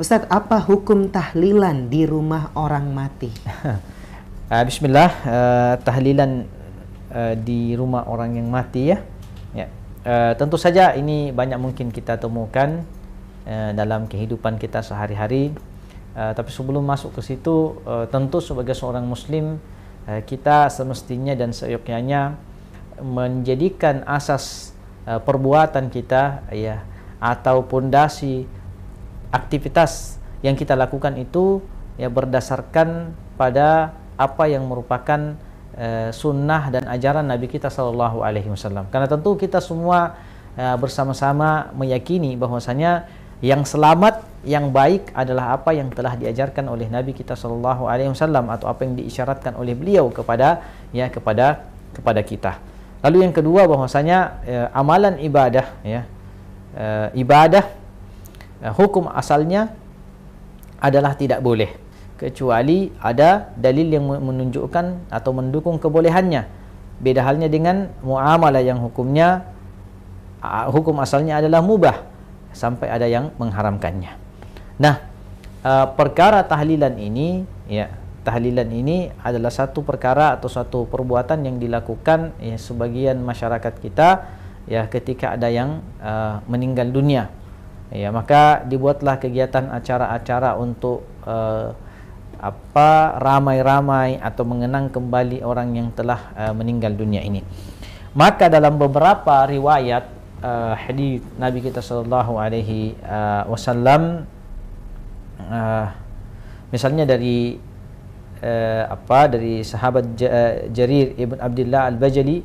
Ustadz, apa hukum tahlilan di rumah orang mati? Bismillah, tahlilan di rumah orang yang mati ya. Tentu saja ini banyak mungkin kita temukan dalam kehidupan kita sehari-hari. Tapi sebelum masuk ke situ, tentu sebagai seorang muslim kita semestinya dan seyogyanya menjadikan asas perbuatan kita ya, atau pondasi aktivitas yang kita lakukan itu ya berdasarkan pada apa yang merupakan sunnah dan ajaran Nabi kita Shallallahu Alaihi Wasallam. Karena tentu kita semua bersama-sama meyakini bahwasanya yang selamat, yang baik adalah apa yang telah diajarkan oleh Nabi kita Shallallahu Alaihi Wasallam, atau apa yang diisyaratkan oleh beliau kepada kita. Lalu yang kedua, bahwasanya amalan ibadah ya, hukum asalnya adalah tidak boleh kecuali ada dalil yang menunjukkan atau mendukung kebolehannya. Beda halnya dengan muamalah yang hukumnya hukum asalnya adalah mubah sampai ada yang mengharamkannya. Nah, perkara tahlilan ini ya, tahlilan ini adalah satu perkara atau satu perbuatan yang dilakukan ya, sebagian masyarakat kita ya ketika ada yang meninggal dunia. Ya, maka dibuatlah kegiatan acara-acara untuk ramai-ramai atau mengenang kembali orang yang telah meninggal dunia ini. Maka dalam beberapa riwayat hadis Nabi kita Shallallahu Alaihi Wasallam, misalnya dari sahabat Jarir ibn Abdullah al-Bajali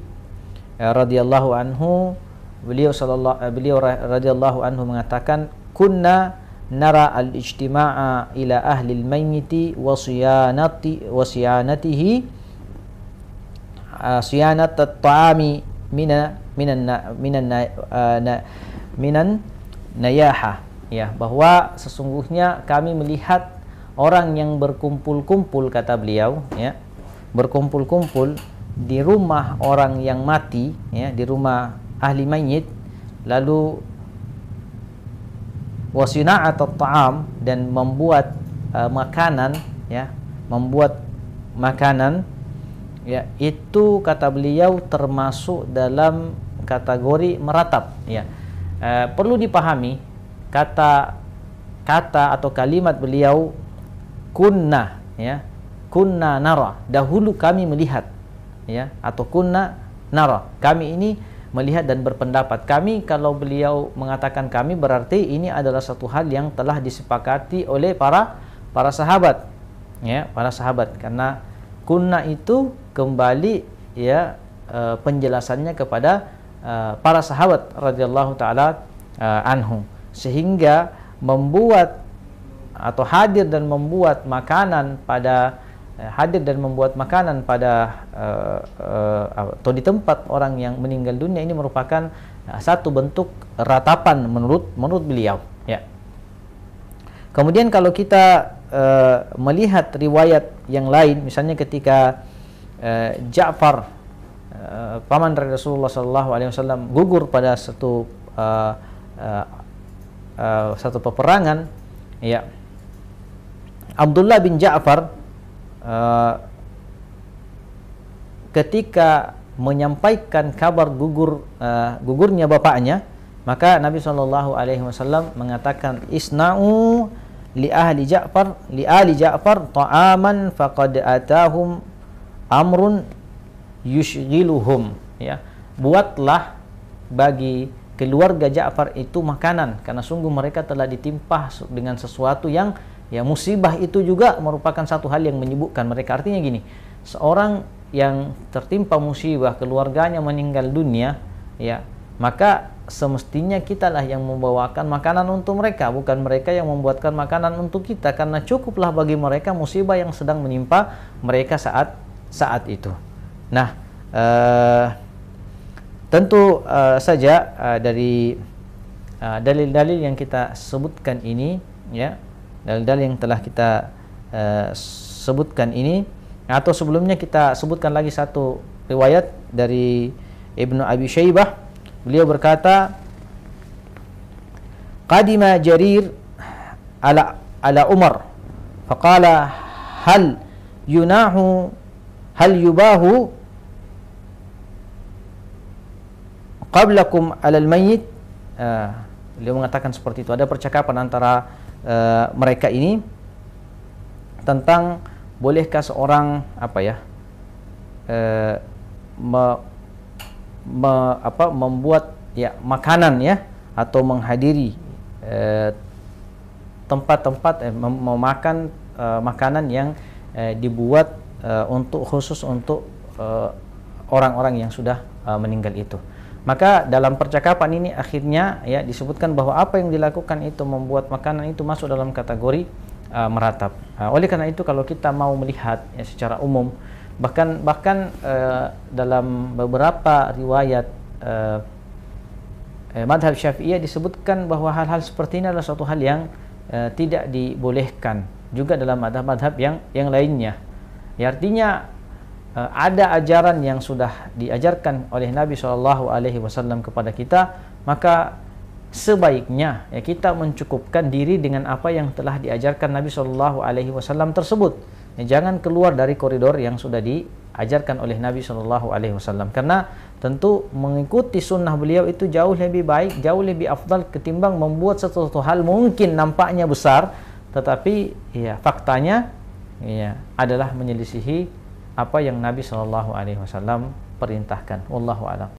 radhiyallahu anhu, beliau radhiyallahu anhu mengatakan, kunna nara al-ijtima'a ila ahli al-mayyiti wa siyanatihi siyanat at-ta'ami minan nayaha, ya, bahwa sesungguhnya kami melihat orang yang berkumpul-kumpul, kata beliau ya, berkumpul-kumpul di rumah orang yang mati ya, di rumah ahli mayyit, lalu wasina'at at-ta'am, dan membuat makanan ya, membuat makanan ya, itu kata beliau termasuk dalam kategori meratap ya. Perlu dipahami kata atau kalimat beliau kunna ya, kunna nara, dahulu kami melihat ya, atau kunna nara, kami ini melihat dan berpendapat. Kami, kalau beliau mengatakan kami, berarti ini adalah satu hal yang telah disepakati oleh para sahabat ya, para sahabat, karena kunna itu kembali ya penjelasannya kepada para sahabat radhiyallahu taala anhum, sehingga membuat atau hadir dan membuat makanan pada atau di tempat orang yang meninggal dunia ini merupakan satu bentuk ratapan menurut beliau ya. Kemudian kalau kita melihat riwayat yang lain, misalnya ketika Ja'far paman dari Rasulullah SAW gugur pada satu peperangan ya, Abdullah bin Ja'far ketika menyampaikan kabar gugurnya bapaknya, maka Nabi SAW mengatakan, isna'u li ali Ja'far ta'aman faqad atahum amrun yushghiluhum ya, buatlah bagi keluarga Ja'far itu makanan, karena sungguh mereka telah ditimpa dengan sesuatu yang ya, musibah itu juga merupakan satu hal yang menyibukkan mereka. Artinya gini, seorang yang tertimpa musibah, keluarganya meninggal dunia ya, maka semestinya kitalah yang membawakan makanan untuk mereka, bukan mereka yang membuatkan makanan untuk kita, karena cukuplah bagi mereka musibah yang sedang menimpa mereka saat itu. Nah, tentu saja dari dalil-dalil yang kita sebutkan ini ya, dalil-dalil yang telah kita sebutkan ini, atau sebelumnya kita sebutkan lagi satu riwayat dari Ibnu Abi Syaibah. Beliau berkata, qadima Jarir ala Umar faqala hal yubahu qablakum alal mayyit. Beliau mengatakan seperti itu. Ada percakapan antara mereka ini tentang bolehkah seorang membuat makanan atau menghadiri tempat-tempat memakan makanan yang dibuat khusus untuk orang-orang yang sudah meninggal itu. Maka dalam percakapan ini akhirnya disebutkan bahwa apa yang dilakukan itu membuat makanan itu masuk dalam kategori meratap. Oleh karena itu kalau kita mau melihat secara umum, bahkan dalam beberapa riwayat madhab Syafi'iyah disebutkan bahwa hal-hal seperti ini adalah suatu hal yang tidak dibolehkan juga dalam madhab-madhab yang lainnya. Artinya ada ajaran yang sudah diajarkan oleh Nabi SAW kepada kita, maka sebaiknya kita mencukupkan diri dengan apa yang telah diajarkan Nabi SAW tersebut. Jangan keluar dari koridor yang sudah diajarkan oleh Nabi SAW, karena tentu mengikuti sunnah beliau itu jauh lebih baik, jauh lebih afdal ketimbang membuat sesuatu hal mungkin nampaknya besar, tetapi faktanya adalah menyelisihi apa yang Nabi SAW perintahkan. Wallahu a'lam.